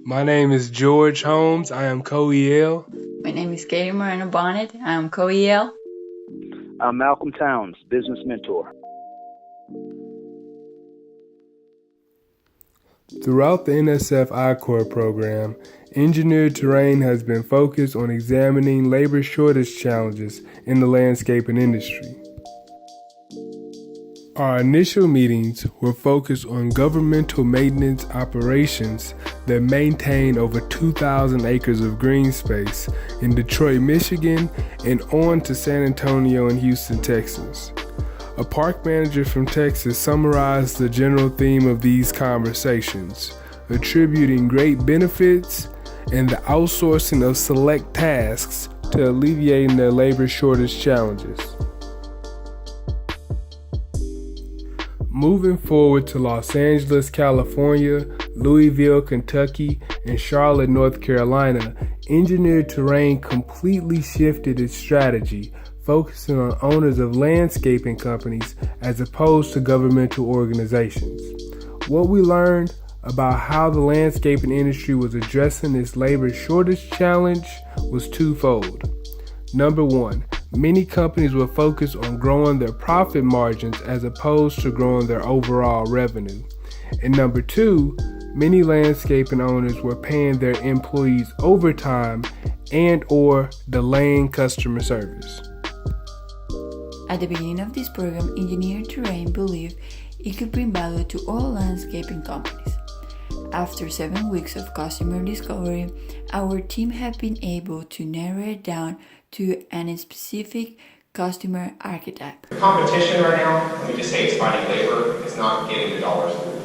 My name is George Holmes. I am co-EL. My name is Keiry Moreno Bonnett. I am co-EL. I'm Malcolm Towns, business mentor. Throughout the NSF I-Corps program, Engineered Terrain has been focused on examining labor shortage challenges in the landscaping industry. Our initial meetings were focused on governmental maintenance operations that maintain over 2,000 acres of green space in Detroit, Michigan, and on to San Antonio and Houston, Texas. A park manager from Texas summarized the general theme of these conversations, attributing great benefits and the outsourcing of select tasks to alleviating their labor shortage challenges. Moving forward to Los Angeles, California, Louisville, Kentucky, and Charlotte, North Carolina, Engineered Terrain completely shifted its strategy, focusing on owners of landscaping companies as opposed to governmental organizations. What we learned about how the landscaping industry was addressing this labor shortage challenge was twofold. Number one, many companies were focused on growing their profit margins as opposed to growing their overall revenue. And number two, many landscaping owners were paying their employees overtime and or delaying customer service. At the beginning of this program, Engineered Terrain believed it could bring value to all landscaping companies. After 7 weeks of customer discovery, our team have been able to narrow it down to a specific customer archetype. The competition right now, let me just say, it's finding labor. It's not getting the dollars.